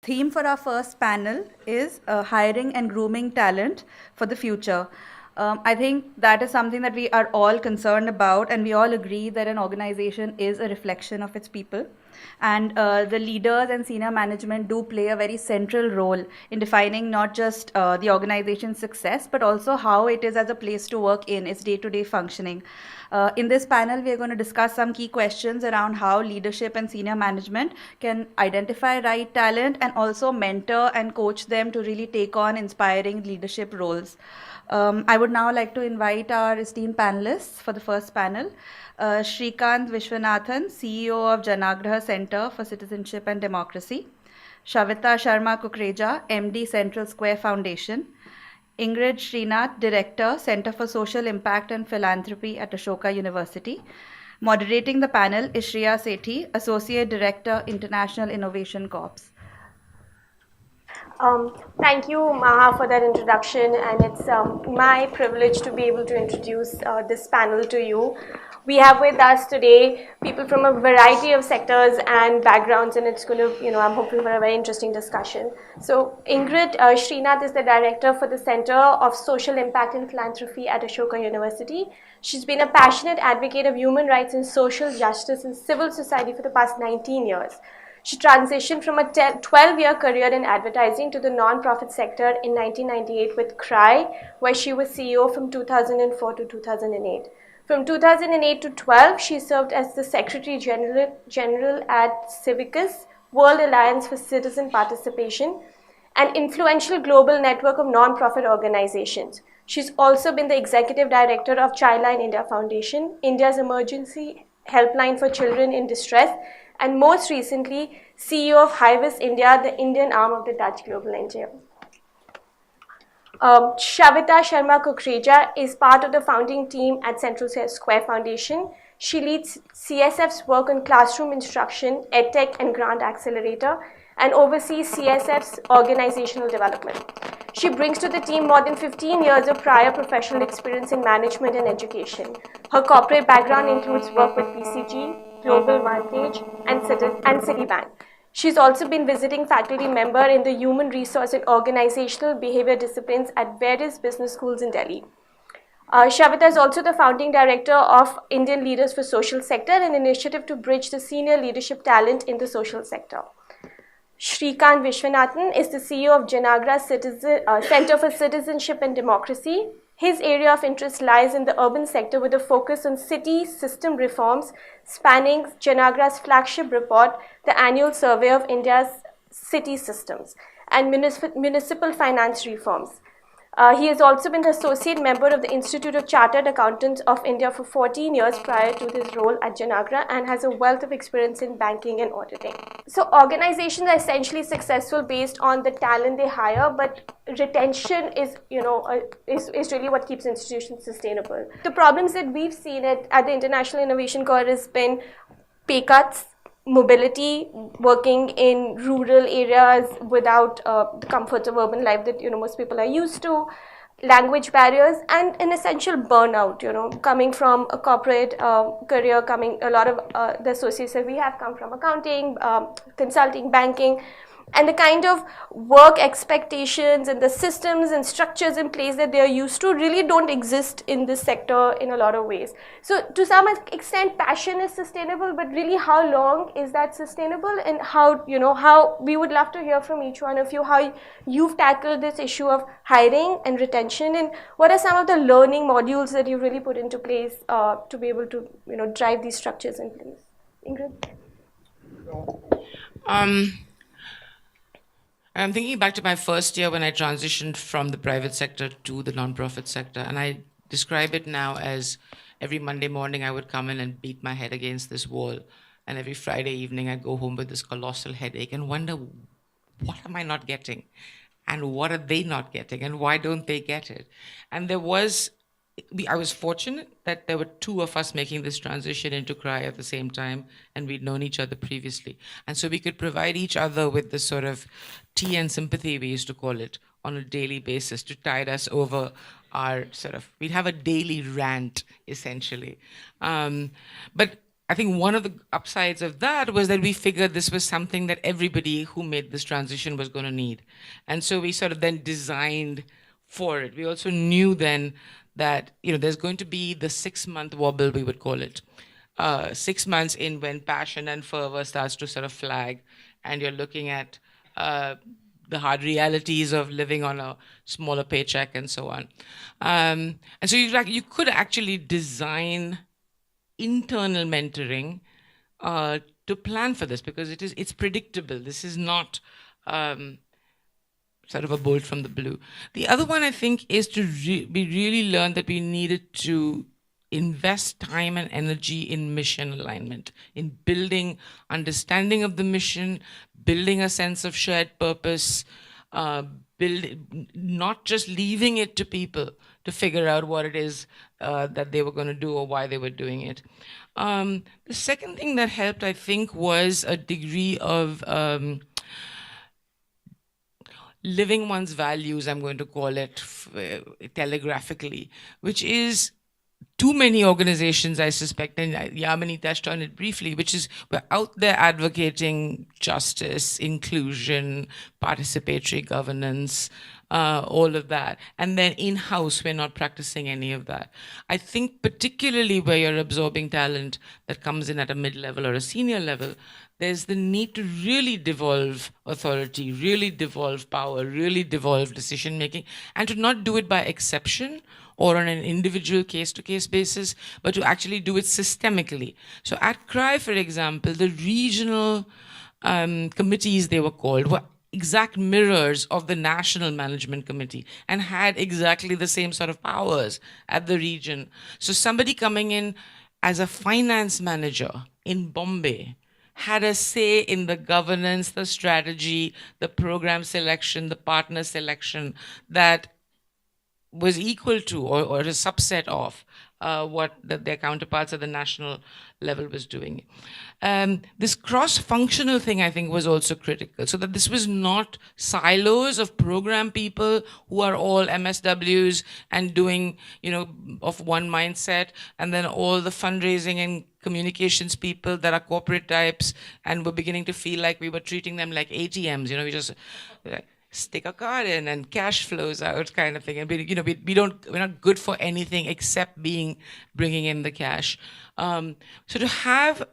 theme for our first panel is hiring and grooming talent for the future. I think that is something that we are all concerned about, and we all agree that an organization is a reflection of its people. And the leaders and senior management do play a very central role in defining not just the organization's success, but also how it is as a place to work in its day to day functioning. In this panel, we are going to discuss some key questions around how leadership and senior management can identify right talent and also mentor and coach them to really take on inspiring leadership roles. I would now like to invite our esteemed panelists for the first panel. Srikanth Vishwanathan, CEO of Janaagraha Center for Citizenship and Democracy. Shaveta Sharma Kukreja, MD, Central Square Foundation. Ingrid Srinath, Director, Center for Social Impact and Philanthropy at Ashoka University. Moderating the panel is Shreya Sethi, Associate Director, International Innovation Corps. Thank you, Maha, for that introduction, and it's my privilege to be able to introduce this panel to you. We have with us today people from a variety of sectors and backgrounds, and it's going to, I'm hoping for a very interesting discussion. So Ingrid Srinath is the director for the Center of Social Impact and Philanthropy at Ashoka University. She's been a passionate advocate of human rights and social justice in civil society for the past 19 years. She transitioned from a 12-year career in advertising to the non-profit sector in 1998 with CRY, where she was CEO from 2004 to 2008. From 2008 to 12, she served as the Secretary General at Civicus, World Alliance for Citizen Participation, an influential global network of non-profit organizations. She's also been the Executive Director of Childline India Foundation, India's emergency helpline for children in distress, and most recently, CEO of Highvis India, the Indian arm of the Dutch Global NGO. Shaveta Sharma Kukreja is part of the founding team at Central Square Foundation. She leads CSF's work on classroom instruction, EdTech, and Grant Accelerator, and oversees CSF's organizational development. She brings to the team more than 15 years of prior professional experience in management and education. Her corporate background includes work with BCG, Global Vantage, and Citibank. She's also been visiting faculty member in the human resource and organizational behavior disciplines at various business schools in Delhi. Shaveta is also the founding director of Indian Leaders for Social Sector, an initiative to bridge the senior leadership talent in the social sector. Srikanth Vishwanathan is the CEO of Janaagraha Center for Citizenship and Democracy. His area of interest lies in the urban sector with a focus on city system reforms spanning Janaagraha's flagship report, the annual survey of India's city systems, and municipal finance reforms. He has also been the associate member of the Institute of Chartered Accountants of India for 14 years prior to his role at Janaagraha and has a wealth of experience in banking and auditing. So organizations are essentially successful based on the talent they hire, but retention is really what keeps institutions sustainable. The problems that we've seen at the International Innovation Corps has been pay cuts, mobility, working in rural areas without the comforts of urban life that most people are used to, language barriers, and an essential burnout. Coming from a corporate career, a lot of the associates that we have come from accounting, consulting, banking. And the kind of work expectations and the systems and structures in place that they are used to really don't exist in this sector in a lot of ways. So to some extent, passion is sustainable, but really how long is that sustainable, and how we would love to hear from each one of you how you've tackled this issue of hiring and retention, and what are some of the learning modules that you really put into place to be able to drive these structures in place. Ingrid? I'm thinking back to my first year when I transitioned from the private sector to the nonprofit sector, and I describe it now as every Monday morning I would come in and beat my head against this wall, and every Friday evening I'd go home with this colossal headache and wonder, what am I not getting? And what are they not getting? And why don't they get it? And I was fortunate that there were two of us making this transition into CRY at the same time, and we'd known each other previously. And so we could provide each other with this sort of tea and sympathy, we used to call it, on a daily basis to tide us over we'd have a daily rant, essentially. But I think one of the upsides of that was that we figured this was something that everybody who made this transition was going to need. And so we sort of then designed for it. We also knew then that, there's going to be the 6-month wobble, we would call it. 6 months in when passion and fervor starts to sort of flag, and you're looking at the hard realities of living on a smaller paycheck and so on. And so you could actually design internal mentoring to plan for this, because it's predictable. This is not sort of a bolt from the blue. The other one, I think, is to we really learned that we needed to invest time and energy in mission alignment, in building understanding of the mission, building a sense of shared purpose, not just leaving it to people to figure out what it is that they were going to do or why they were doing it. The second thing that helped, I think, was a degree of living one's values, I'm going to call it telegraphically, which is too many organizations, I suspect, and Yamini touched on it briefly, which is we're out there advocating justice, inclusion, participatory governance, all of that. And then in-house, we're not practicing any of that. I think particularly where you're absorbing talent that comes in at a mid-level or a senior level, there's the need to really devolve authority, really devolve power, really devolve decision-making, and to not do it by exception or on an individual case-to-case basis, but to actually do it systemically. So at CRY, for example, the regional committees, they were called, were exact mirrors of the National Management Committee and had exactly the same sort of powers at the region. So somebody coming in as a finance manager in Bombay had a say in the governance, the strategy, the program selection, the partner selection that was equal to or a subset of what their counterparts at the national level was doing. This cross-functional thing, I think, was also critical, so that this was not silos of program people who are all MSWs and doing, of one mindset, and then all the fundraising and communications people that are corporate types, and we're beginning to feel like we were treating them like ATMs. We just stick a card in and cash flows out, kind of thing. And we're not good for anything except bringing in the cash. So to have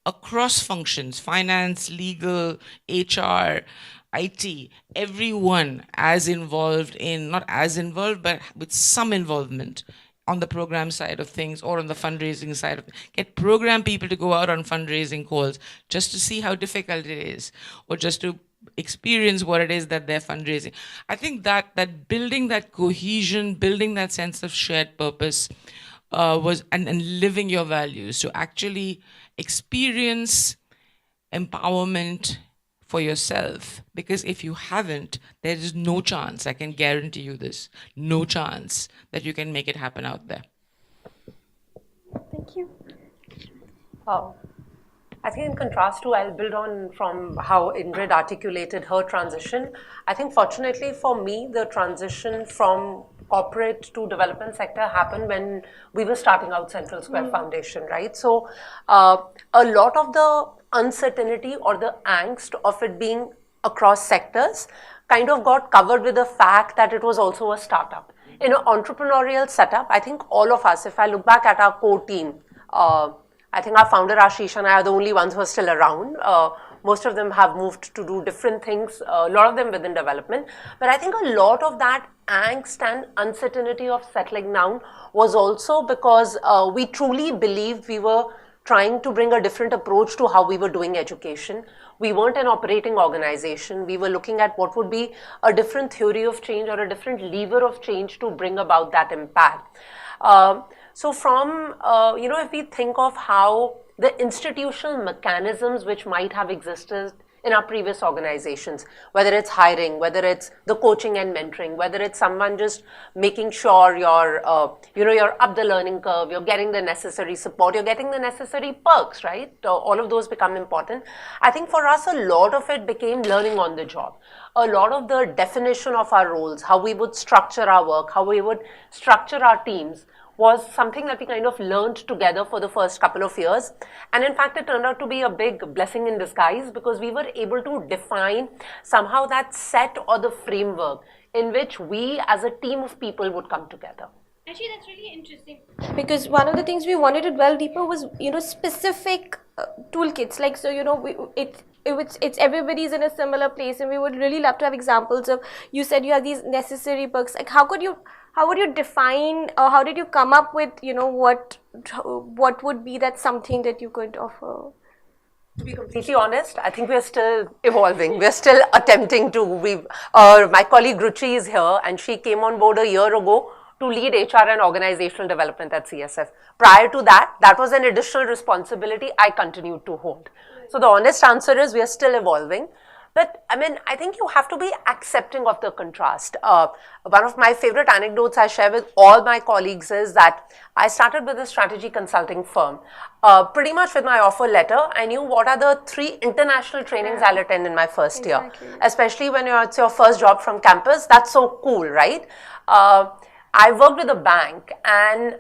across functions, finance, legal, HR, IT, everyone not as involved, but with some involvement on the program side of things or on the fundraising side of things. Get program people to go out on fundraising calls just to see how difficult it is, or just to experience what it is that they're fundraising. I think that building that cohesion, building that sense of shared purpose was and living your values, to actually experience empowerment for yourself. Because if you haven't, there is no chance, I can guarantee you this, no chance that you can make it happen out there. Thank you. I think in contrast to, I'll build on from how Ingrid articulated her transition. I think fortunately for me, the transition from corporate to development sector happened when we were starting out Central Square Foundation, right? So a lot of the uncertainty or the angst of it being across sectors kind of got covered with the fact that it was also a startup. In an entrepreneurial setup, I think all of us, if I look back at our core team, I think our founder Ashish and I are the only ones who are still around. Most of them have moved to do different things, a lot of them within development. But I think a lot of that angst and uncertainty of settling down was also because we truly believed we were trying to bring a different approach to how we were doing education. We weren't an operating organization. We were looking at what would be a different theory of change or a different lever of change to bring about that impact. So from, if we think of how the institutional mechanisms which might have existed in our previous organizations, whether it's hiring, whether it's the coaching and mentoring, whether it's someone just making sure you're up the learning curve, you're getting the necessary support, you're getting the necessary perks, right? All of those become important. I think for us, a lot of it became learning on the job. A lot of the definition of our roles, how we would structure our work, how we would structure our teams, was something that we kind of learned together for the first couple of years. And in fact, it turned out to be a big blessing in disguise, because we were able to define somehow that set or the framework in which we as a team of people would come together. Actually, that's really interesting, because one of the things we wanted to dwell deeper was, specific toolkits. Like, so, it's everybody's in a similar place, and we would really love to have examples of, you said you have these necessary books. Like, how would you define, or how did you come up with, what would be that something that you could offer? To be completely honest, I think we're still evolving. We're still attempting to. My colleague Ruchi is here, and she came on board a year ago to lead HR and organizational development at CSF. Prior to that, that was an additional responsibility I continued to hold. So the honest answer is we are still evolving. But I mean, I think you have to be accepting of the contrast. One of my favorite anecdotes I share with all my colleagues is that I started with a strategy consulting firm. Pretty much with my offer letter, I knew what are the 3 international trainings I'll attend in my first year. Especially when it's your first job from campus, that's so cool, right? I worked with a bank, and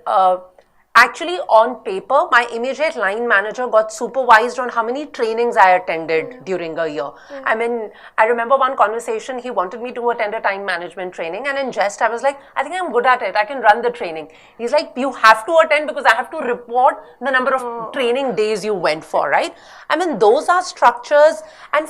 actually on paper, my immediate line manager got supervised on how many trainings I attended during a year. I mean, I remember one conversation, he wanted me to attend a time management training, and in jest, I was like, I think I'm good at it, I can run the training. He's like, you have to attend because I have to report the number of training days you went for, right? I mean, those are structures, and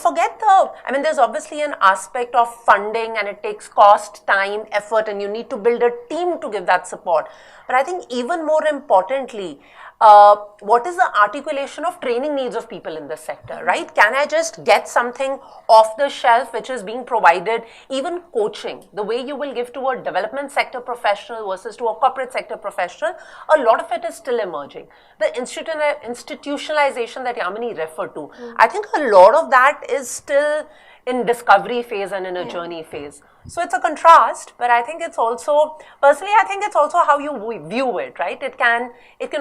there's obviously an aspect of funding, and it takes cost, time, effort, and you need to build a team to give that support. But I think even more importantly, what is the articulation of training needs of people in this sector, right? Can I just get something off the shelf which is being provided? Even coaching, the way you will give to a development sector professional versus to a corporate sector professional, a lot of it is still emerging. The institutionalization that Yamini referred to, I think a lot of that is still in discovery phase and in a journey phase. So it's a contrast, but I think it's also, personally, I think it's also how you view it, right? It can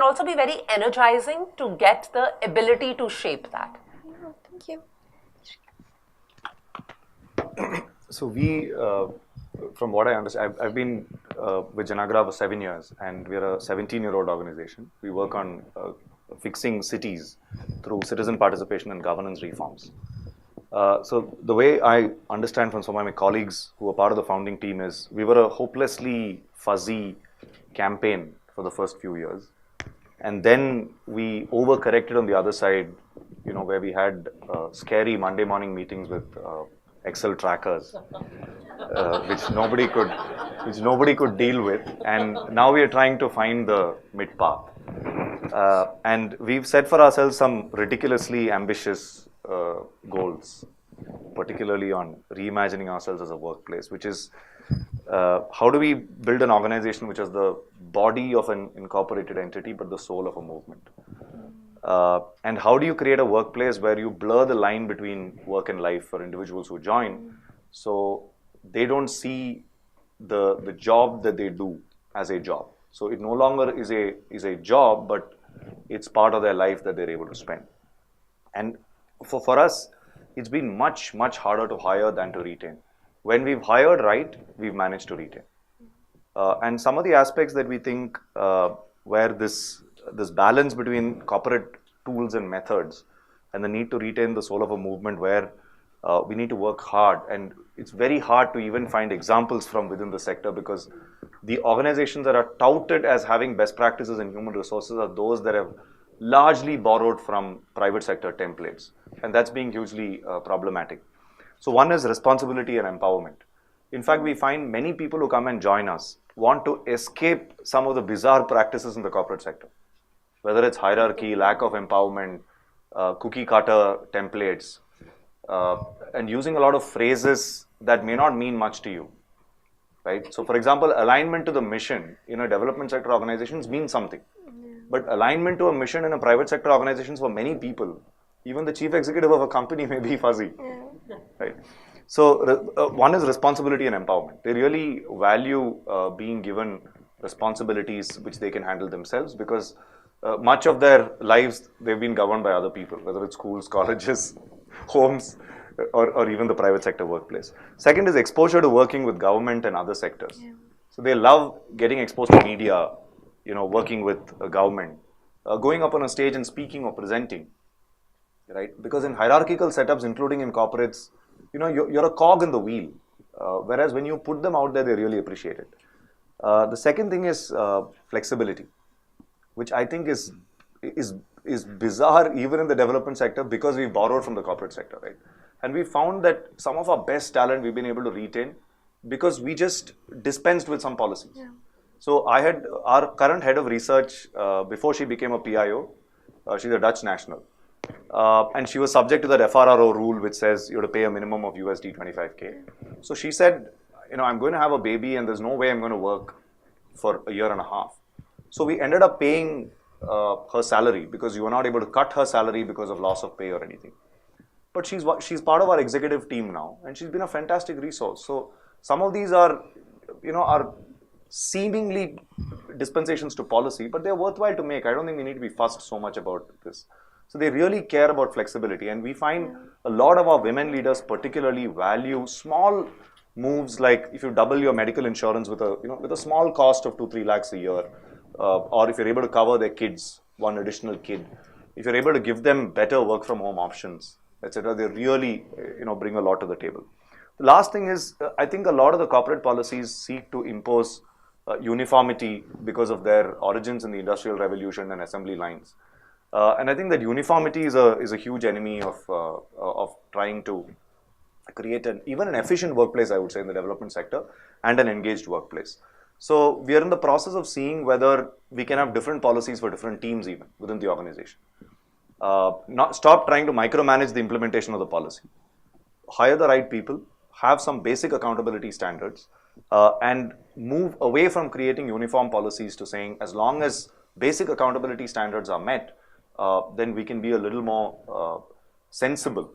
also be very energizing to get the ability to shape that. Thank you. So we, from what I understand, I've been with Janaagraha for 7 years, and we're a 17-year-old organization. We work on fixing cities through citizen participation and governance reforms. So the way I understand from some of my colleagues who were part of the founding team is we were a hopelessly fuzzy campaign for the first few years. And then we overcorrected on the other side, where we had scary Monday morning meetings with Excel trackers, which nobody could deal with. And now we are trying to find the mid path. And we've set for ourselves some ridiculously ambitious goals, particularly on reimagining ourselves as a workplace, which is how do we build an organization which is the body of an incorporated entity but the soul of a movement? And how do you create a workplace where you blur the line between work and life for individuals who join, so they don't see the job that they do as a job. So it no longer is a job, but it's part of their life that they're able to spend. And for us, it's been much, much harder to hire than to retain. When we've hired right, we've managed to retain. And some of the aspects that we think where this balance between corporate tools and methods and the need to retain the soul of a movement where we need to work hard, and it's very hard to even find examples from within the sector, because the organizations that are touted as having best practices in human resources are those that have largely borrowed from private sector templates, and that's being hugely problematic. So one is responsibility and empowerment. In fact, we find many people who come and join us want to escape some of the bizarre practices in the corporate sector, whether it's hierarchy, lack of empowerment, cookie cutter templates, and using a lot of phrases that may not mean much to you, right? So for example, alignment to the mission in a development sector organizations means something. But alignment to a mission in a private sector organizations for many people, even the chief executive of a company may be fuzzy, right? So one is responsibility and empowerment. They really value being given responsibilities which they can handle themselves, because much of their lives they've been governed by other people, whether it's schools, colleges, homes, or even the private sector workplace. Second is exposure to working with government and other sectors. So they love getting exposed to media, working with a government, going up on a stage and speaking or presenting, right? Because in hierarchical setups, including in corporates, you're a cog in the wheel. Whereas when you put them out there, they really appreciate it. The second thing is flexibility, which I think is bizarre even in the development sector because we borrowed from the corporate sector, right? And we found that some of our best talent we've been able to retain because we just dispensed with some policies. Yeah. So I had our current head of research before she became a PIO. She's a Dutch national. And she was subject to that FRRO rule which says you have to pay a minimum of USD 25K. So she said, I'm going to have a baby and there's no way I'm going to work for a year and a half. So we ended up paying her salary because you were not able to cut her salary because of loss of pay or anything. But she's part of our executive team now and she's been a fantastic resource. So some of these are seemingly dispensations to policy, but they're worthwhile to make. I don't think we need to be fussed so much about this. So they really care about flexibility, and we find a lot of our women leaders particularly value small moves like if you double your medical insurance with a small cost of 2-3 lakhs a year, or if you're able to cover their kids, one additional kid, if you're able to give them better work from home options, etc., they really bring a lot to the table. The last thing is I think a lot of the corporate policies seek to impose uniformity because of their origins in the Industrial Revolution and assembly lines. And I think that uniformity is a huge enemy of trying to create even an efficient workplace, I would say, in the development sector and an engaged workplace. So we are in the process of seeing whether we can have different policies for different teams even within the organization. Not stop trying to micromanage the implementation of the policy. Hire the right people, have some basic accountability standards, and move away from creating uniform policies to saying as long as basic accountability standards are met, then we can be a little more sensible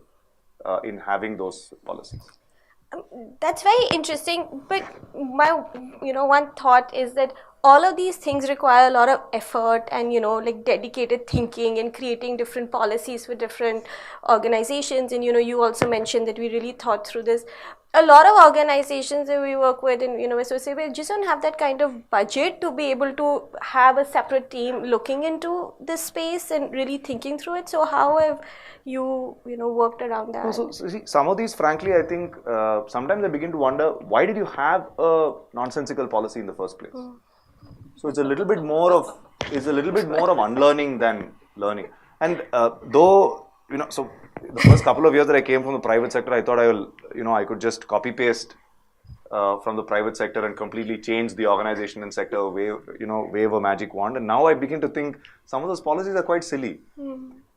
in having those policies. That's very interesting, but my one thought is that all of these things require a lot of effort and like dedicated thinking and creating different policies for different organizations. And you also mentioned that we really thought through this. A lot of organizations that we work with and associate with just don't have that kind of budget to be able to have a separate team looking into this space and really thinking through it. So how have you worked around that? So see, some of these, frankly, I think sometimes I begin to wonder, why did you have a nonsensical policy in the first place? So it's a little bit more of unlearning than learning. And though so the first couple of years that I came from the private sector, I thought I could just copy paste from the private sector and completely change the organization and sector, wave a magic wand. And now I begin to think some of those policies are quite silly.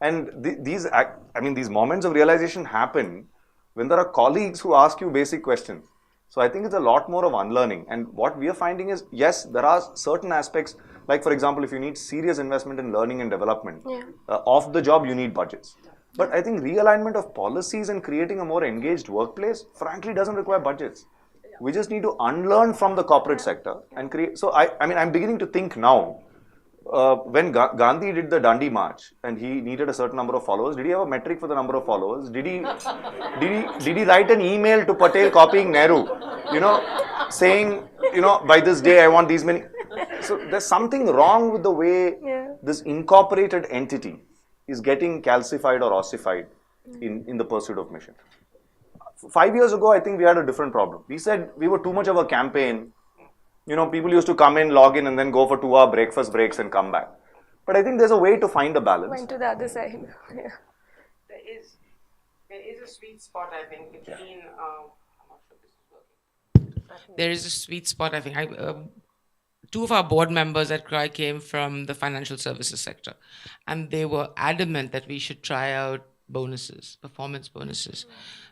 And these moments of realization happen when there are colleagues who ask you basic questions. So I think it's a lot more of unlearning. And what we are finding is, yes, there are certain aspects, like for example, if you need serious investment in learning and development, off the job you need budgets. But I think realignment of policies and creating a more engaged workplace, frankly, doesn't require budgets. We just need to unlearn from the corporate sector and create. So I'm beginning to think now, when Gandhi did the Dandi March and he needed a certain number of followers, did he have a metric for the number of followers? Did he write an email to Patel copying Nehru, saying, by this day I want these many. So there's something wrong with the way this incorporated entity is getting calcified or ossified in the pursuit of mission. 5 years ago, I think we had a different problem. We said we were too much of a campaign. People used to come in, log in, and then go for 2-hour breakfast breaks and come back. But I think there's a way to find a balance. Went to the other side. Yeah. There is a sweet spot, I think, between. I'm not sure this is working. There is a sweet spot, I think. Two of our board members at CRI came from the financial services sector, and they were adamant that we should try out bonuses, performance bonuses.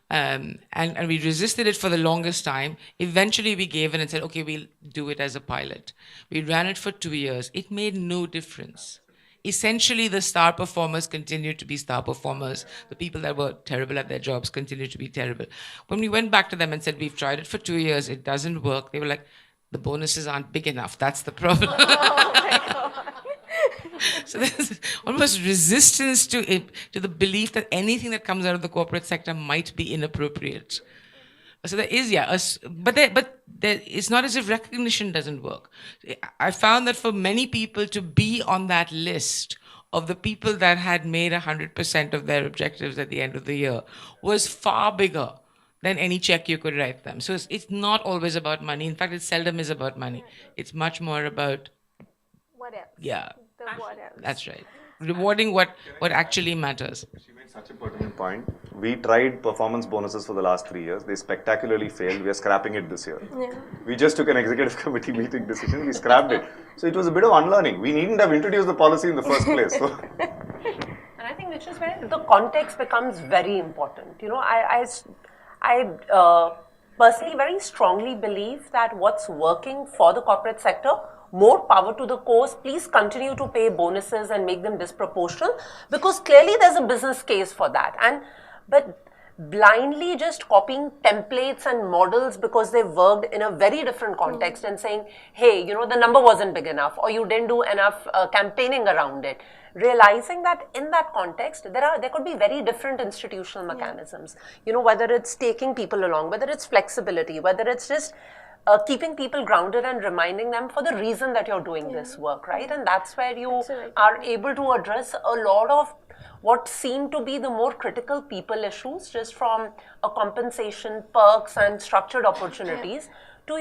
And we resisted it for the longest time. Eventually we gave in and said, okay, we'll do it as a pilot. We ran it for 2 years. It made no difference. Essentially, the star performers continued to be star performers. The people that were terrible at their jobs continued to be terrible. When we went back to them and said, we've tried it for 2 years, it doesn't work, they were like, the bonuses aren't big enough. That's the problem. Oh my God. So there's almost resistance to the belief that anything that comes out of the corporate sector might be inappropriate. So there is, yeah, it's not as if recognition doesn't work. I found that for many people to be on that list of the people that had made 100% of their objectives at the end of the year was far bigger than any check you could write them. So it's not always about money. In fact, it seldom is about money. It's much more about, What else? yeah, The what else? that's right. Rewarding what actually matters. She made such a pertinent point. We tried performance bonuses for the last 3 years. They spectacularly failed. We are scrapping it this year. Yeah. We just took an executive committee meeting decision. We scrapped it. So it was a bit of unlearning. We needn't have introduced the policy in the first place. So. And I think which is where the context becomes very important. You know, I personally very strongly believe that what's working for the corporate sector, more power to the cause. Please continue to pay bonuses and make them disproportional, because clearly there's a business case for that. But blindly just copying templates and models because they worked in a very different context and saying, hey, you know, the number wasn't big enough, or you didn't do enough campaigning around it. Realizing that in that context, there could be very different institutional mechanisms. You know, whether it's taking people along, whether it's flexibility, whether it's just keeping people grounded and reminding them for the reason that you're doing this work, right? And that's where you are able to address a lot of what seem to be the more critical people issues, just from a compensation, perks, and structured opportunities, to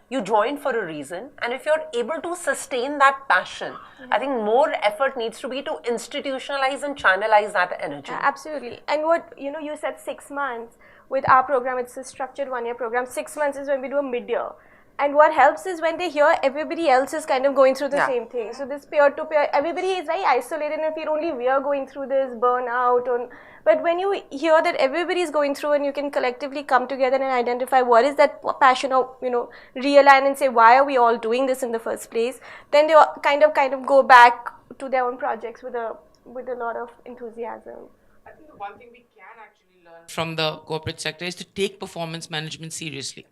you joined for a reason. And if you're able to sustain that passion, I think more effort needs to be to institutionalize and channelize that energy. Absolutely. And what, you know, you said 6 months. With our program, it's a structured 1-year program. 6 months is when we do a mid-year. And what helps is when they hear everybody else is kind of going through the same thing. So this peer-to-peer, everybody is very isolated and feel only we are going through this burnout. But when you hear that everybody is going through and you can collectively come together and identify what is that passion, or, you know, realign and say, why are we all doing this in the first place? Then they kind of go back to their own projects with a lot of enthusiasm. I think the one thing we can actually learn from the corporate sector is to take performance management seriously.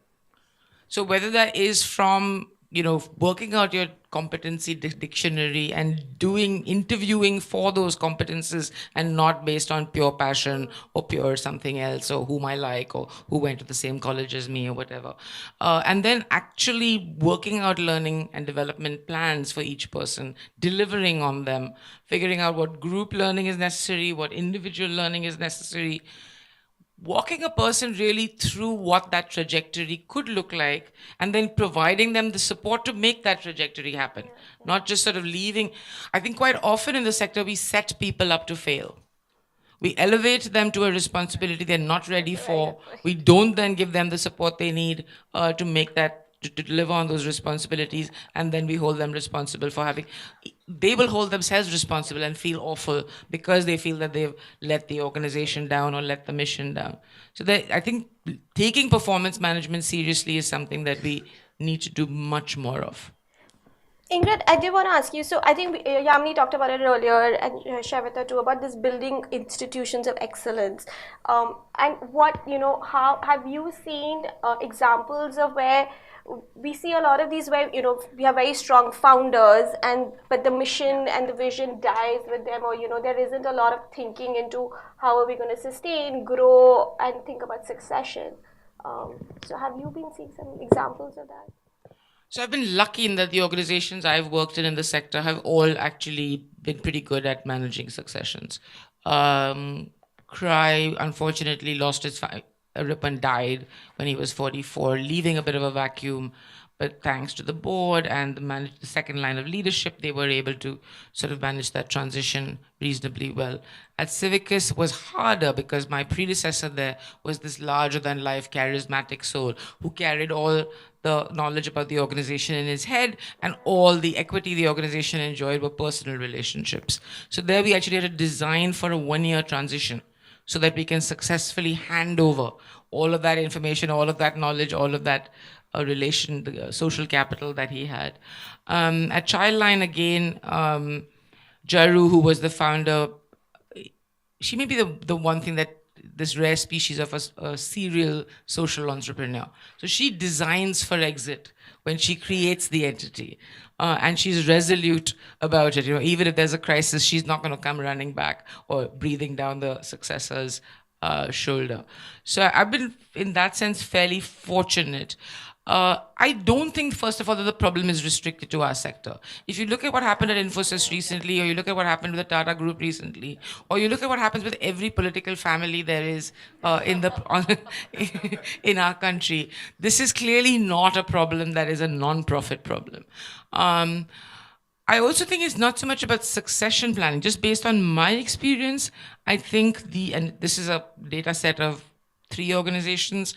So whether that is from, you know, working out your competency dictionary and interviewing for those competences, and not based on pure passion or pure something else, or whom I like, or who went to the same college as me, or whatever. And then actually working out learning and development plans for each person, delivering on them, figuring out what group learning is necessary, what individual learning is necessary, walking a person really through what that trajectory could look like, and then providing them the support to make that trajectory happen. Not just sort of leaving. I think quite often in the sector, we set people up to fail. We elevate them to a responsibility they're not ready for. We don't then give them the support they need to make that, to deliver on those responsibilities, and then we hold them responsible for they will hold themselves responsible and feel awful because they feel that they've let the organization down or let the mission down. So I think taking performance management seriously is something that we need to do much more of. Ingrid, I did want to ask you, so I think Yamini talked about it earlier, and Shaveta too, about this building institutions of excellence. And what, you know, how have you seen examples of where we see a lot of these where, you know, we have very strong founders, but the mission and the vision dies with them, or, you know, there isn't a lot of thinking into how are we going to sustain, grow, and think about succession. So have you been seeing some examples of that? So I've been lucky in that the organizations I've worked in the sector have all actually been pretty good at managing successions. Cry, unfortunately, lost his rip and died when he was 44, leaving a bit of a vacuum. But thanks to the board and the second line of leadership, they were able to sort of manage that transition reasonably well. At Civicus was harder because my predecessor there was this larger-than-life charismatic soul who carried all the knowledge about the organization in his head, and all the equity the organization enjoyed were personal relationships. So there we actually had to design for a 1-year transition so that we can successfully hand over all of that information, all of that knowledge, all of that the social capital that he had. At Childline, again, Jaru, who was the founder, she may be the one thing that this rare species of a serial social entrepreneur. So she designs for exit when she creates the entity. And she's resolute about it. You know, even if there's a crisis, she's not going to come running back or breathing down the successor's shoulder. So I've been, in that sense, fairly fortunate. I don't think, first of all, that the problem is restricted to our sector. If you look at what happened at Infosys recently, or you look at what happened with the Tata Group recently, or you look at what happens with every political family there is in our country, this is clearly not a problem that is a non-profit problem. I also think it's not so much about succession planning. Just based on my experience, I think and this is a data set of 3 organizations,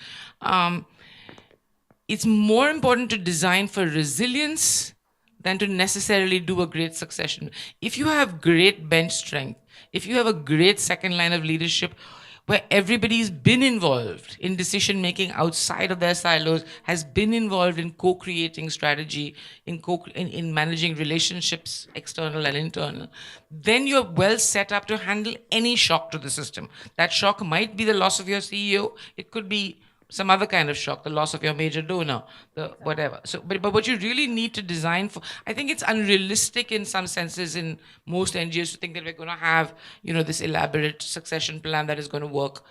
it's more important to design for resilience than to necessarily do a great succession. If you have great bench strength, if you have a great second line of leadership where everybody's been involved in decision making outside of their silos, has been involved in co-creating strategy, in managing relationships, external and internal, then you're well set up to handle any shock to the system. That shock might be the loss of your CEO. It could be some other kind of shock, the loss of your major donor, the whatever. So, but what you really need to design for, I think it's unrealistic in some senses in most NGOs to think that we're going to have, this elaborate succession plan that is going to work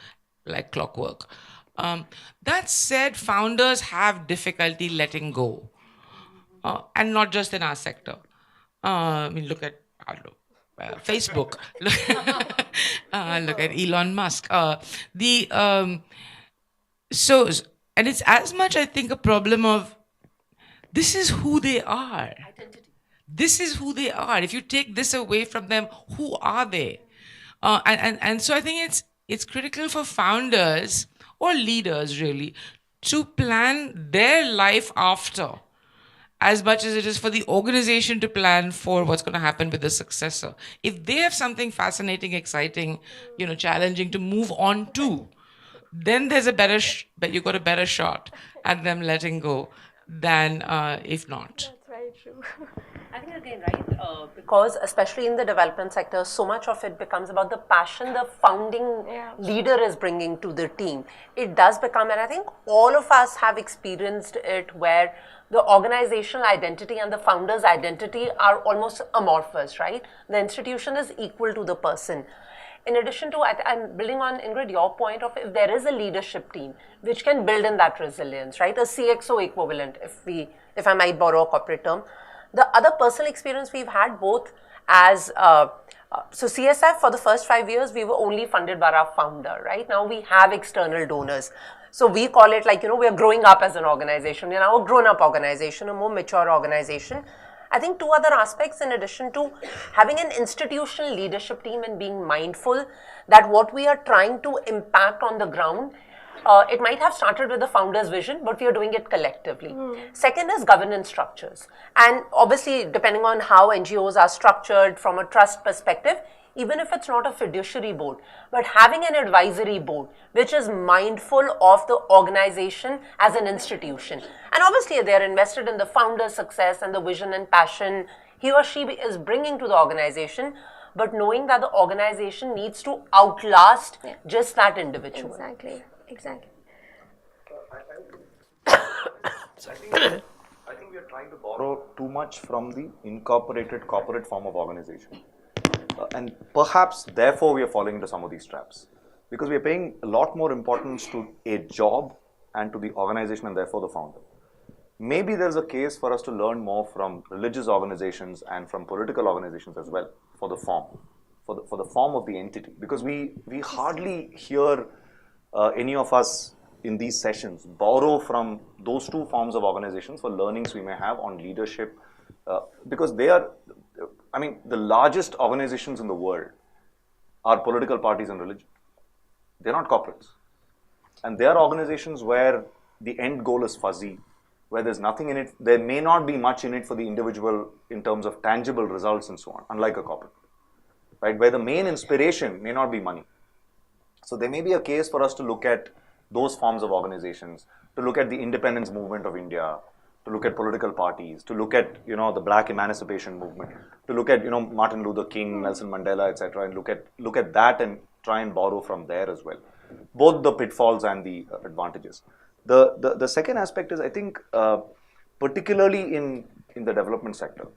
like clockwork. That said, founders have difficulty letting go, and not just in our sector. Look at Facebook. Look at Elon Musk. And it's as much, I think, a problem of this is who they are. Identity. This is who they are. If you take this away from them, who are they? And so I think it's critical for founders or leaders, really, to plan their life after, as much as it is for the organization to plan for what's going to happen with the successor. If they have something fascinating, exciting, challenging to move on to, then there's you've got a better shot at them letting go than if not. That's very true. I think again, right, because especially in the development sector, so much of it becomes about the passion the founding leader is bringing to the team. It does become, and I think all of us have experienced it, where the organizational identity and the founder's identity are almost amorphous, right? The institution is equal to the person. In addition to, I'm building on, Ingrid, your point of if there is a leadership team which can build in that resilience, right? A CXO equivalent, if I might borrow a corporate term. The other personal experience we've had both as, so CSF for the first 5 years, we were only funded by our founder, right? Now we have external donors. So we call it like, we're growing up as an organization. We're now a grown-up organization, a more mature organization. I think 2 other aspects, in addition to having an institutional leadership team and being mindful that what we are trying to impact on the ground, it might have started with the founder's vision, but we are doing it collectively. Second is governance structures. And obviously, depending on how NGOs are structured from a trust perspective, even if it's not a fiduciary board, but having an advisory board which is mindful of the organization as an institution. And obviously they're invested in the founder's success and the vision and passion he or she is bringing to the organization, but knowing that the organization needs to outlast just that individual. Exactly. I think we are trying to borrow too much from the incorporated corporate form of organization. And perhaps, therefore, we are falling into some of these traps. Because we are paying a lot more importance to a job and to the organization and therefore the founder. Maybe there's a case for us to learn more from religious organizations and from political organizations as well for the form, for the form of the entity. Because we hardly hear any of us in these sessions borrow from those 2 forms of organizations for learnings we may have on leadership, because they are, the largest organizations in the world are political parties and religion. They're not corporates. And they are organizations where the end goal is fuzzy, where there's nothing in it. There may not be much in it for the individual in terms of tangible results and so on, unlike a corporate, right? Where the main inspiration may not be money. So there may be a case for us to look at those forms of organizations, to look at the independence movement of India, to look at political parties, to look at the Black emancipation movement, to look at Martin Luther King, Nelson Mandela, etc., and look at that and try and borrow from there as well, both the pitfalls and the advantages. The second aspect is, I think, particularly in the development sector,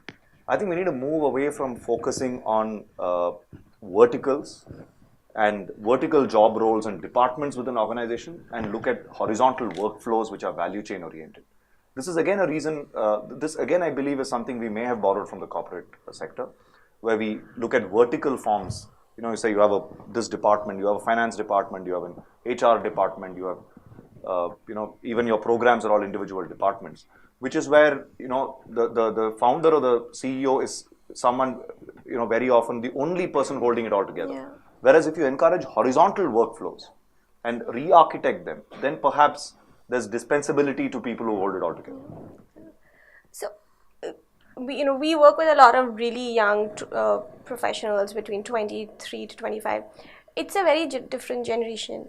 I think we need to move away from focusing on verticals and vertical job roles and departments within an organization, and look at horizontal workflows which are value chain oriented. This is again a reason, this again I believe is something we may have borrowed from the corporate sector, where we look at vertical forms. You say you have this department, you have a finance department, you have an HR department, you have, even your programs are all individual departments, which is where, the founder or the CEO is someone, very often the only person holding it all together. Yeah. Whereas if you encourage horizontal workflows and re-architect them, then perhaps there's dispensability to people who hold it all together. So, we work with a lot of really young professionals between 23 to 25. It's a very different generation,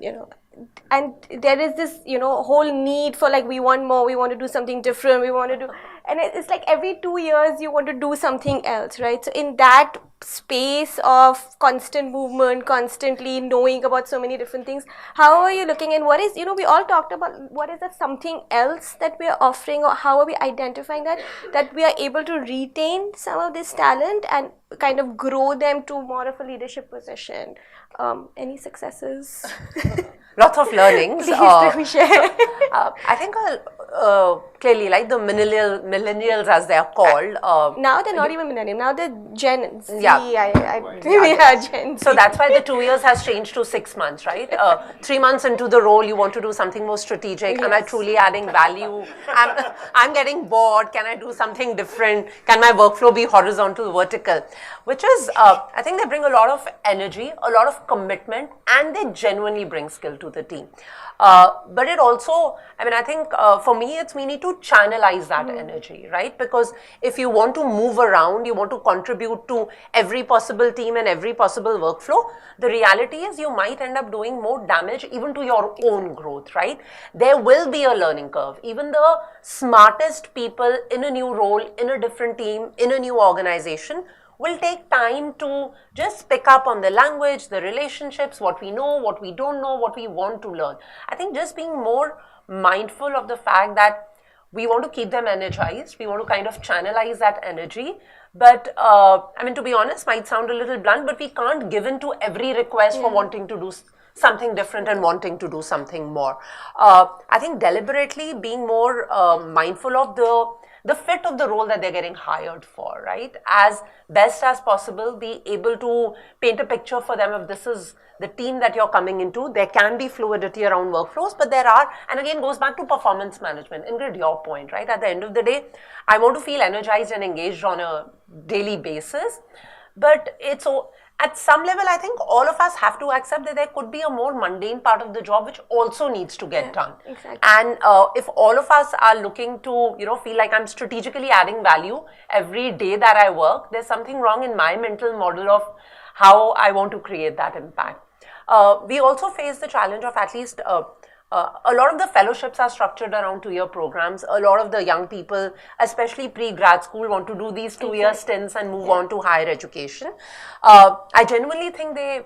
and there is this, whole need for like, we want more, we want to do something different, we want to do, and it's like every 2 years you want to do something else, right? So in that space of constant movement, constantly knowing about so many different things, how are you looking, and what is, we all talked about what is that something else that we are offering, or how are we identifying that we are able to retain some of this talent and kind of grow them to more of a leadership position? Any successes? Lots of learnings. Please do share. I think clearly, like the millennials as they are called. Now they're not even millennium. Now they're Gen Z. Yeah. Yeah, Gen Z. So that's why the 2 years has changed to 6 months, right? 3 months into the role, you want to do something more strategic. Am I truly adding value? I'm getting bored. Can I do something different? Can my workflow be horizontal, vertical? Which is, I think they bring a lot of energy, a lot of commitment, and they genuinely bring skill to the team. But it also, I think for me, we need to channelize that energy, right? Because if you want to move around, you want to contribute to every possible team and every possible workflow, the reality is you might end up doing more damage even to your own growth, right? There will be a learning curve. Even the smartest people in a new role, in a different team, in a new organization will take time to just pick up on the language, the relationships, what we know, what we don't know, what we want to learn. I think just being more mindful of the fact that we want to keep them energized, we want to kind of channelize that energy. But to be honest, might sound a little blunt, but we can't give in to every request for wanting to do something different and wanting to do something more. I think deliberately being more mindful of the fit of the role that they're getting hired for, right? As best as possible, be able to paint a picture for them if this is the team that you're coming into. There can be fluidity around workflows, but there are, and again goes back to performance management. Ingrid, your point, right? At the end of the day, I want to feel energized and engaged on a daily basis, but it's at some level, I think all of us have to accept that there could be a more mundane part of the job which also needs to get done. Exactly. And if all of us are looking to, feel like I'm strategically adding value every day that I work, there's something wrong in my mental model of how I want to create that impact. We also face the challenge of at least a lot of the fellowships are structured around 2-year programs. A lot of the young people, especially pre-grad school, want to do these 2-year stints and move on to higher education. I genuinely think they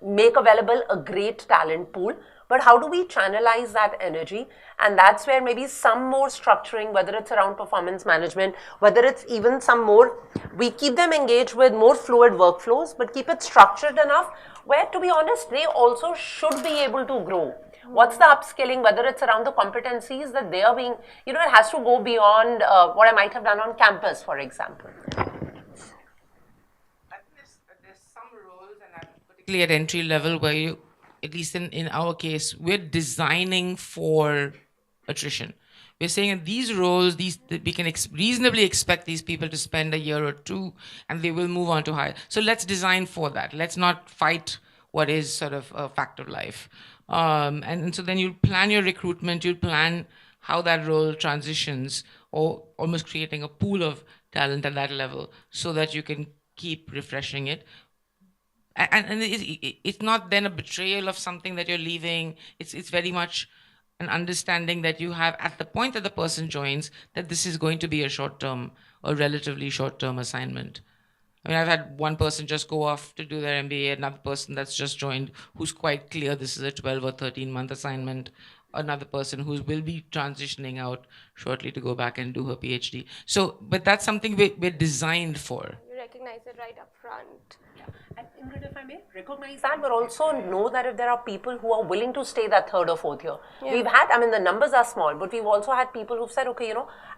make available a great talent pool, but how do we channelize that energy? And that's where maybe some more structuring, whether it's around performance management, whether it's even some more, we keep them engaged with more fluid workflows, but keep it structured enough where, to be honest, they also should be able to grow. What's the upskilling, whether it's around the competencies that they are being, it has to go beyond what I might have done on campus, for example. There's some roles, and particularly at entry level, where you, at least in our case, we're designing for attrition. We're saying in these roles, we can reasonably expect these people to spend a year or two, and they will move on to higher. So let's design for that. Let's not fight what is sort of a fact of life. And so then you plan your recruitment, you plan how that role transitions, or almost creating a pool of talent at that level so that you can keep refreshing it. And it's not then a betrayal of something that you're leaving. It's very much an understanding that you have at the point that the person joins, that this is going to be a short-term or relatively short-term assignment. I've had one person just go off to do their MBA, another person that's just joined who's quite clear this is a 12 or 13-month assignment, another person who will be transitioning out shortly to go back and do her PhD. So, but that's something we're designed for. You recognize it right up front. Yeah. Ingrid, if I may, recognize that, but also know that if there are people who are willing to stay that third or fourth year. Yeah. We've had, I mean, the numbers are small, but we've also had people who've said, okay,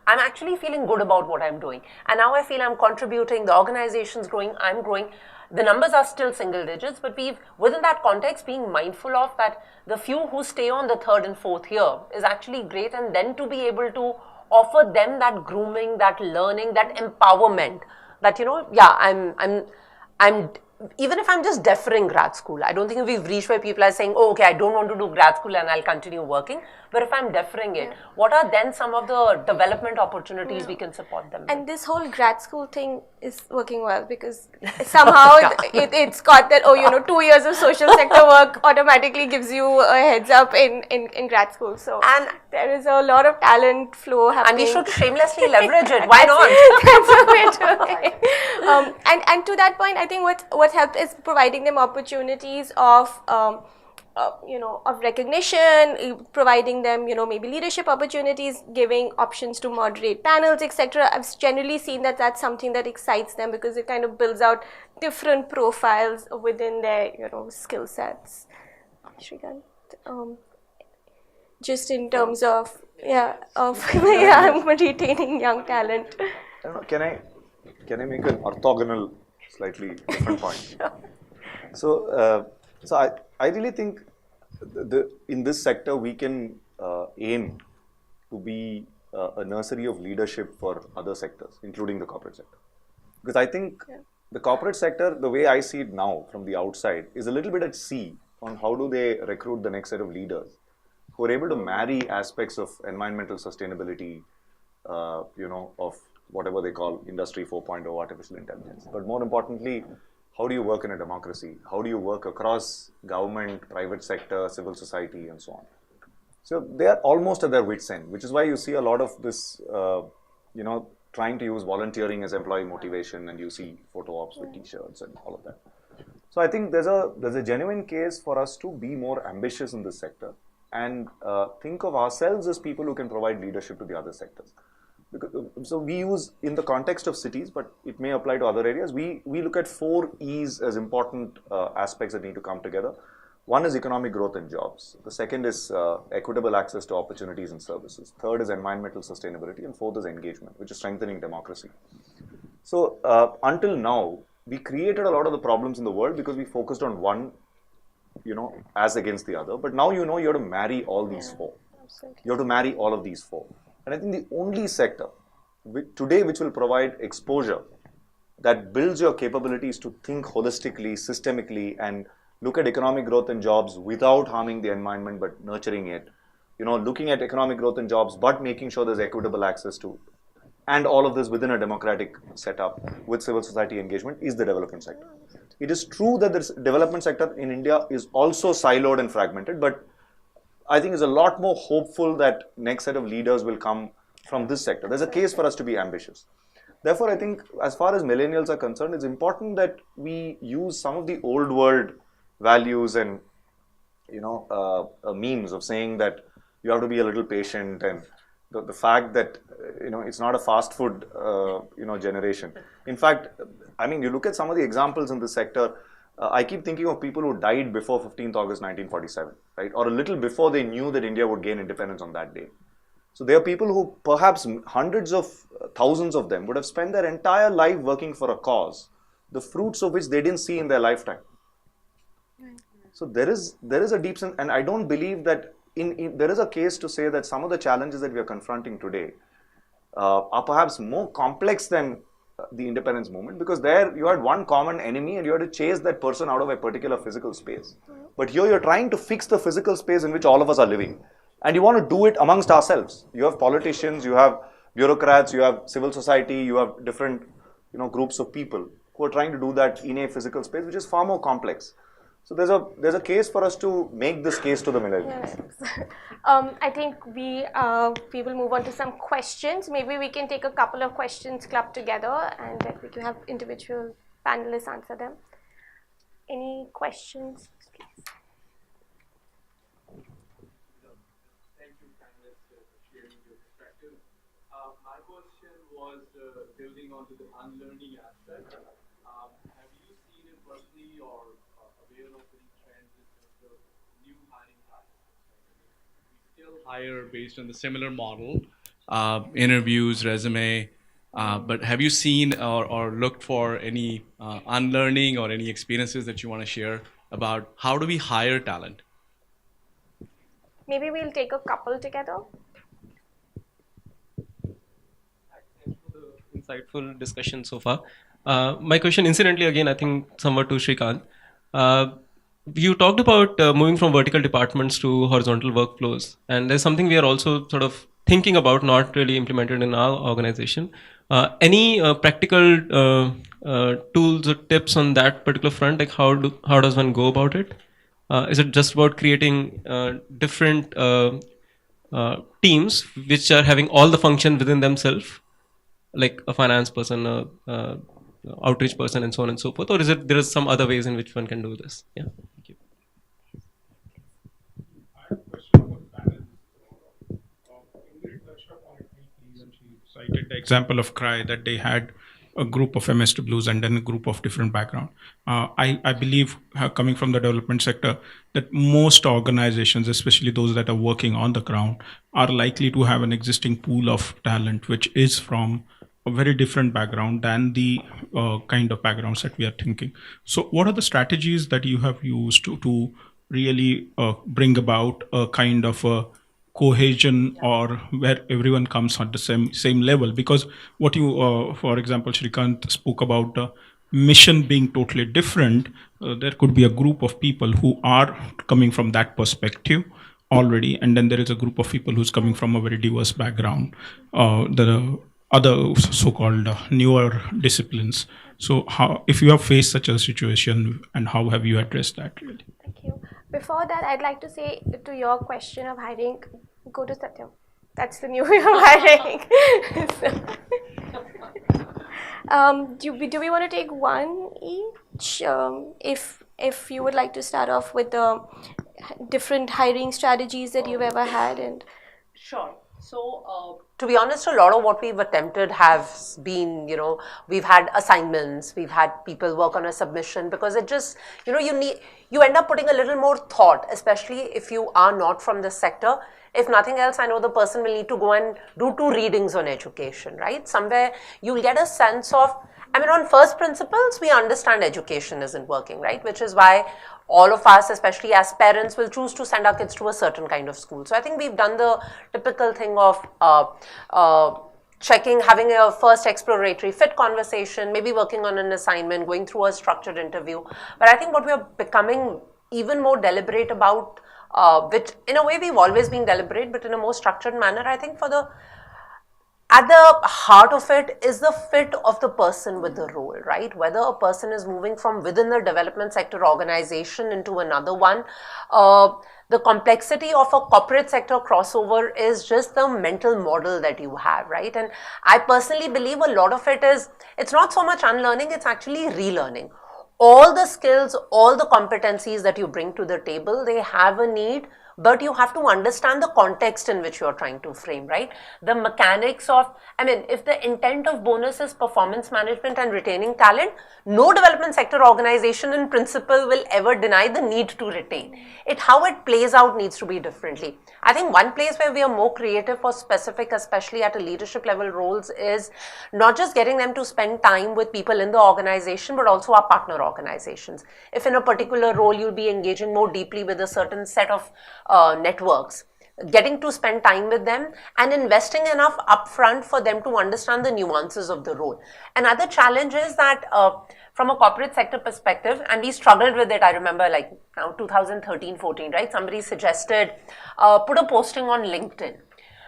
I'm actually feeling good about what I'm doing. And now I feel I'm contributing, the organization's growing, I'm growing. The numbers are still single digits, but within that context, being mindful of that the few who stay on the third and fourth year is actually great, and then to be able to offer them that grooming, that learning, that empowerment, that, I'm even if I'm just deferring grad school, I don't think we've reached where people are saying, oh, okay, I don't want to do grad school and I'll continue working. But if I'm deferring it, what are then some of the development opportunities we can support them with? And this whole grad school thing is working well because somehow it's got that, 2 years of social sector work automatically gives you a heads up in grad school. So and there is a lot of talent flow happening. And we should shamelessly leverage it. Why not? That's a way to and to that point, I think what helped is providing them opportunities of of recognition, providing them maybe leadership opportunities, giving options to moderate panels, etc. I've generally seen that that's something that excites them because it kind of builds out different profiles within their skill sets. Srikanth, just in terms of retaining young talent. I don't know, can I make an orthogonal, slightly different point? So I really think in this sector we can aim to be a nursery of leadership for other sectors, including the corporate sector. Because I think the corporate sector, the way I see it now from the outside, is a little bit at sea on how do they recruit the next set of leaders who are able to marry aspects of environmental sustainability, of whatever they call Industry 4.0 artificial intelligence. But more importantly, how do you work in a democracy? How do you work across government, private sector, civil society, and so on? So they are almost at their wits' end, which is why you see a lot of this, trying to use volunteering as employee motivation, and you see photo ops with t-shirts and all of that. So I think there's a genuine case for us to be more ambitious in this sector and think of ourselves as people who can provide leadership to the other sectors. So we use, in the context of cities, but it may apply to other areas, we look at 4 E's as important aspects that need to come together. One is economic growth and jobs. The second is equitable access to opportunities and services. Third is environmental sustainability. And fourth is engagement, which is strengthening democracy. So until now, we created a lot of the problems in the world because we focused on one, as against the other. But now you have to marry all these 4. Absolutely. You have to marry all of these 4. And I think the only sector today which will provide exposure that builds your capabilities to think holistically, systemically, and look at economic growth and jobs without harming the environment but nurturing it, looking at economic growth and jobs but making sure there's equitable access to, and all of this within a democratic setup with civil society engagement, is the development sector. It is true that the development sector in India is also siloed and fragmented, but I think it's a lot more hopeful that next set of leaders will come from this sector. There's a case for us to be ambitious. Therefore, I think as far as millennials are concerned, it's important that we use some of the old world values and memes of saying that you have to be a little patient, and the fact that it's not a fast food generation. In fact, I mean, you look at some of the examples in this sector. I keep thinking of people who died before 15th August 1947, right? Or a little before they knew that India would gain independence on that day. So there are people who perhaps hundreds of thousands of them would have spent their entire life working for a cause, the fruits of which they didn't see in their lifetime. So there is a deep sense, and I don't believe that there is a case to say that some of the challenges that we are confronting today are perhaps more complex than the independence movement, because there you had one common enemy and you had to chase that person out of a particular physical space. But here you're trying to fix the physical space in which all of us are living, and you want to do it amongst ourselves. You have politicians, you have bureaucrats, you have civil society, you have different groups of people who are trying to do that in a physical space, which is far more complex. So there's a case for us to make this case to the millennials. Yes. I think we will move on to some questions. Maybe we can take a couple of questions clubbed together and then we can have individual panelists answer them. Any questions, please? Thank you, panelists, for sharing your perspective. My question was building onto the unlearning aspect. Have you seen been personally or aware of any trends in terms of new hiring practices? Like, we still hire based on the similar model, interviews, resume. But have you seen or looked for any unlearning or any experiences that you want to share about how do we hire talent? Maybe we'll take a couple together. Thanks for the insightful discussion so far. My question, incidentally, again, I think somewhat to Srikanth. You talked about moving from vertical departments to horizontal workflows, and there's something we are also sort of thinking about, not really implemented in our organization. Any practical tools or tips on that particular front? Like how does one go about it? Is it just about creating different teams which are having all the function within themselves, like a finance person, a outreach person, and so on and so forth, or is it there is some other ways in which one can do this? Yeah, thank you. I have a question for the panel. Ingrid touched upon it briefly when she cited the example of CRY, that they had a group of MSWs and then a group of different background. I believe, coming from the development sector, that most organizations, especially those that are working on the ground, are likely to have an existing pool of talent which is from a very different background than the kind of backgrounds that we are thinking. So what are the strategies that you have used to really bring about a kind of a cohesion, or where everyone comes at the same level? Because what you, for example, Srikanth spoke about mission being totally different. There could be a group of people who are coming from that perspective already, and then there is a group of people who's coming from a very diverse background, the other so-called newer disciplines. So how, if you have faced such a situation, and how have you addressed that really? Thank you. Before that, I'd like to say to your question of hiring, go to Satyam. That's the new way of hiring. Do we want to take one each? If you would like to start off with the different hiring strategies that you've ever had. And Sure. So, to be honest, a lot of what we've attempted have been, we've had assignments, we've had people work on a submission, because it just, you end up putting a little more thought, especially if you are not from this sector. If nothing else, I know the person will need to go and do 2 readings on education, right? Somewhere you'll get a sense of, on first principles, we understand education isn't working, right? Which is why all of us, especially as parents, will choose to send our kids to a certain kind of school. So I think we've done the typical thing of checking, having a first exploratory fit conversation, maybe working on an assignment, going through a structured interview. But I think what we are becoming even more deliberate about, which in a way we've always been deliberate, but in a more structured manner, I think at the heart of it is the fit of the person with the role, right? Whether a person is moving from within the development sector organization into another one, the complexity of a corporate sector crossover is just the mental model that you have, right? And I personally believe a lot of it is, it's not so much unlearning, it's actually relearning. All the skills, all the competencies that you bring to the table, they have a need, but you have to understand the context in which you are trying to frame, right? The mechanics of, if the intent of bonus is performance management and retaining talent, no development sector organization in principle will ever deny the need to retain. How it plays out needs to be differently. I think one place where we are more creative or specific, especially at a leadership level roles, is not just getting them to spend time with people in the organization, but also our partner organizations. If in a particular role you'll be engaging more deeply with a certain set of networks, getting to spend time with them and investing enough upfront for them to understand the nuances of the role. Another challenge is that from a corporate sector perspective, and we struggled with it, I remember like now 2013-14, right? Somebody suggested put a posting on LinkedIn.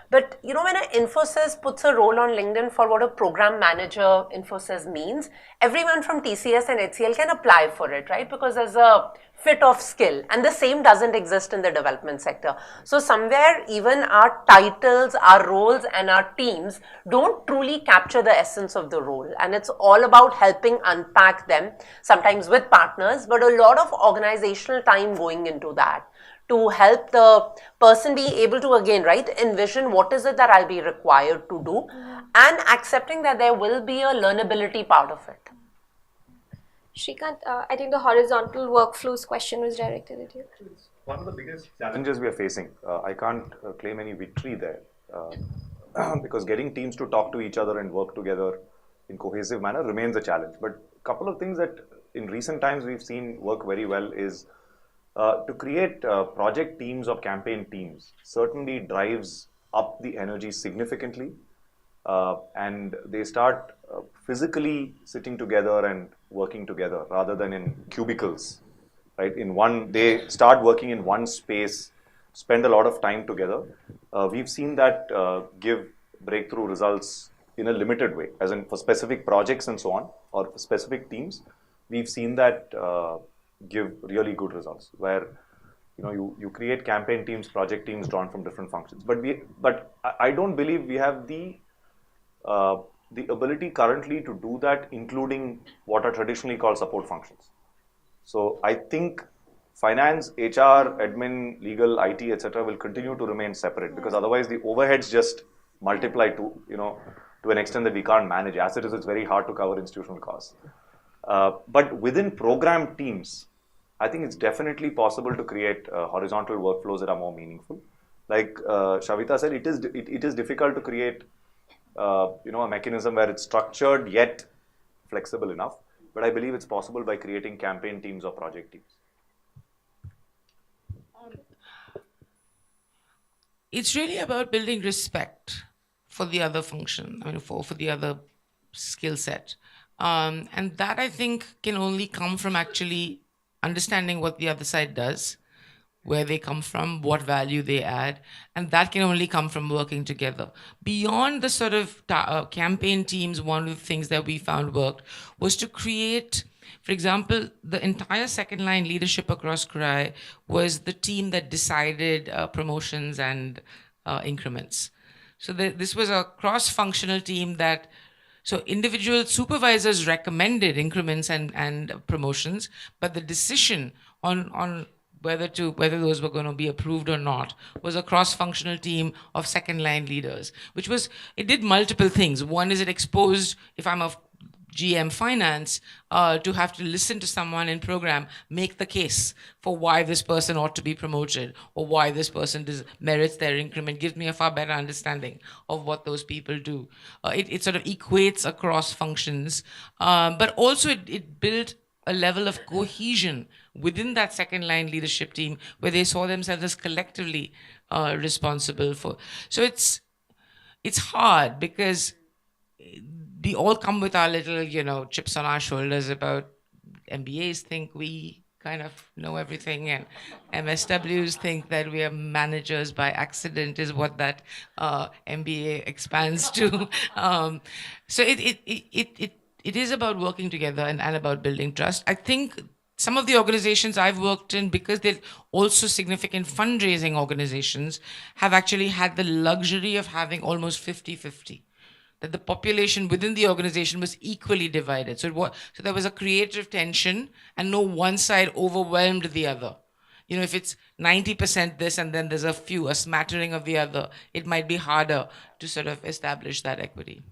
But when an Infosys puts a role on LinkedIn for what a program manager Infosys means, everyone from TCS and HCL can apply for it, right? Because there's a fit of skill, and the same doesn't exist in the development sector. So somewhere even our titles, our roles and our teams don't truly capture the essence of the role, and it's all about helping unpack them, sometimes with partners, but a lot of organizational time going into that to help the person be able to, again, right, envision what is it that I'll be required to do, and accepting that there will be a learnability part of it. Srikanth, I think the horizontal workflows question was directed at you. One of the biggest challenges we are facing. I can't claim any victory there because getting teams to talk to each other and work together in cohesive manner remains a challenge. But a couple of things that in recent times we've seen work very well is to create project teams or campaign teams certainly drives up the energy significantly. And they start physically sitting together and working together rather than in cubicles, right? They start working in one space, spend a lot of time together. We've seen that give breakthrough results in a limited way, as in for specific projects and so on, or for specific teams. We've seen that give really good results, where you create campaign teams, project teams drawn from different functions. But I don't believe we have the ability currently to do that, including what are traditionally called support functions. So I think finance, HR, admin, legal, IT, etc., will continue to remain separate because otherwise the overheads just multiply to an extent that we can't manage. As it is, it's very hard to cover institutional costs. But within program teams, I think it's definitely possible to create horizontal workflows that are more meaningful. Like Shaveta said, it is difficult to create a mechanism where it's structured yet flexible enough. But I believe it's possible by creating campaign teams or project teams. It's really about building respect for the other function, for the other skill set. And that, I think, can only come from actually understanding what the other side does, where they come from, what value they add, and that can only come from working together. Beyond the sort of campaign teams, one of the things that we found worked was to create, for example, the entire second line leadership across CRI was the team that decided promotions and increments. So this was a cross-functional team so individual supervisors recommended increments and promotions, but the decision on whether those were going to be approved or not was a cross-functional team of second-line leaders, it did multiple things. One is it exposed, if I'm a GM finance, to have to listen to someone in program make the case for why this person ought to be promoted or why this person merits their increment, gives me a far better understanding of what those people do. It sort of equates across functions, but also it built a level of cohesion within that second line leadership team where they saw themselves as collectively responsible for. So it's hard because we all come with our little, chips on our shoulders about MBAs think we kind of know everything, and MSWs think that we are managers by accident is what that MBA expands to. So it is about working together and about building trust. I think some of the organizations I've worked in, because they're also significant fundraising organizations, have actually had the luxury of having almost 50-50. That the population within the organization was equally divided. So there was a creative tension and no one side overwhelmed the other. If it's 90% this and then there's a smattering of the other, it might be harder to sort of establish that equity.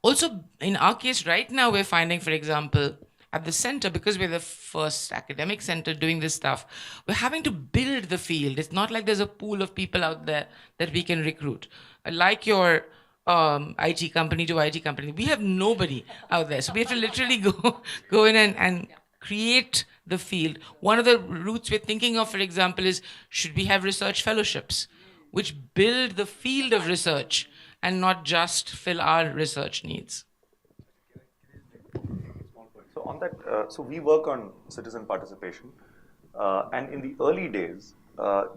Also, in our case right now, we're finding, for example, at the center, because we're the first academic center doing this stuff, we're having to build the field. It's not like there's a pool of people out there that we can recruit. Like your IT company to IT company, we have nobody out there. So we have to literally go in and create the field. One of the routes we're thinking of, for example, is should we have research fellowships, which build the field of research and not just fill our research needs. So on that, so we work on citizen participation, and in the early days,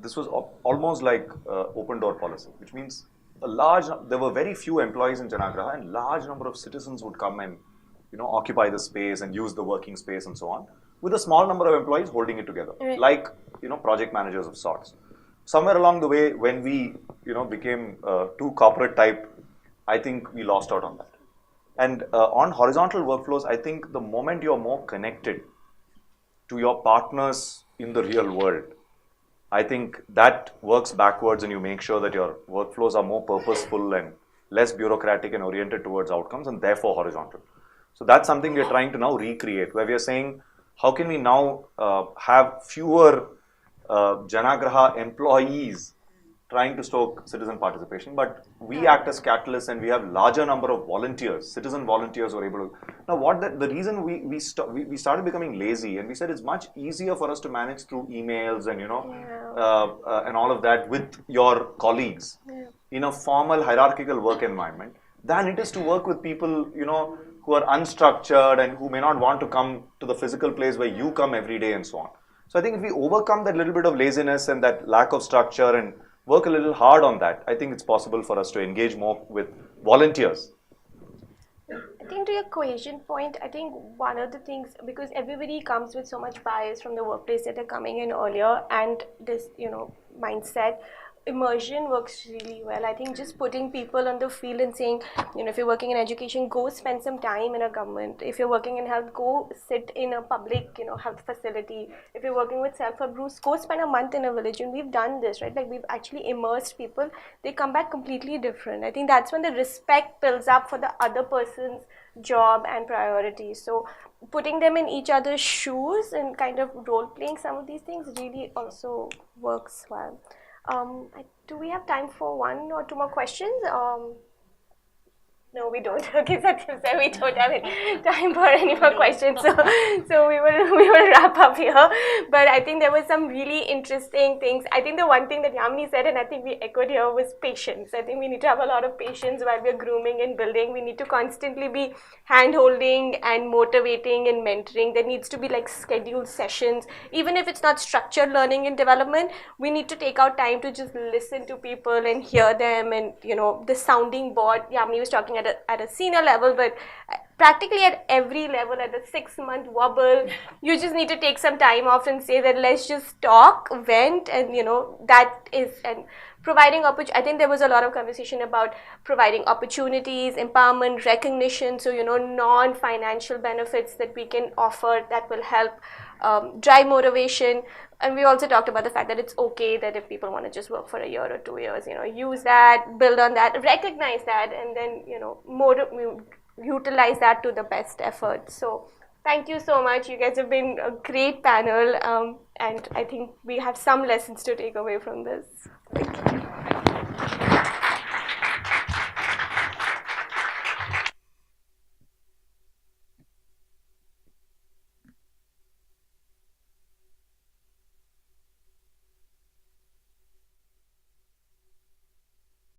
this was almost like open door policy, which means there were very few employees in Janaagraha, and large number of citizens would come and occupy the space and use the working space and so on, with a small number of employees holding it together, like project managers of sorts. Somewhere along the way, when we became too corporate type, I think we lost out on that. And on horizontal workflows, I think the moment you're more connected to your partners in the real world, I think that works backwards and you make sure that your workflows are more purposeful and less bureaucratic and oriented towards outcomes, and therefore horizontal. So that's something we're trying to now recreate, where we are saying, how can we now have fewer Janaagraha employees trying to stoke citizen participation, but we act as catalysts and we have larger number of volunteers, citizen volunteers who are able to. Now, the reason we started becoming lazy, and we said it's much easier for us to manage through emails and and all of that with your colleagues in a formal hierarchical work environment than it is to work with people who are unstructured and who may not want to come to the physical place where you come every day and so on. So I think if we overcome that little bit of laziness and that lack of structure and work a little hard on that, I think it's possible for us to engage more with volunteers. I think to your cohesion point, I think one of the things, because everybody comes with so much bias from the workplace that are coming in earlier, and this, mindset, immersion works really well. I think just putting people on the field and saying, if you're working in education, go spend some time in a government. If you're working in health, go sit in a public, health facility. If you're working with self-help groups, go spend a month in a village. And we've done this, right? Like, we've actually immersed people. They come back completely different. I think that's when the respect builds up for the other person's job and priorities. So putting them in each other's shoes and kind of role-playing some of these things really also works well. Do we have time for one or two more questions? No, we don't. Okay, Satyam said we don't have any time for any more questions. So we will wrap up here. But I think there were some really interesting things. I think the one thing that Yamini said, and I think we echoed here, was patience. I think we need to have a lot of patience while we're grooming and building. We need to constantly be hand-holding and motivating and mentoring. There needs to be like scheduled sessions. Even if it's not structured learning and development, we need to take out time to just listen to people and hear them. And, the sounding board, Yamini was talking at a senior level, but practically at every level, at the 6-month wobble, you just need to take some time off and say that let's just talk, vent, and that is, and providing opportunity. I think there was a lot of conversation about providing opportunities, empowerment, recognition, so non-financial benefits that we can offer that will help drive motivation. And we also talked about the fact that it's okay that if people want to just work for a year or 2 years, use that, build on that, recognize that, and then, utilize that to the best effort. So thank you so much. You guys have been a great panel, and I think we have some lessons to take away from this. Thank you.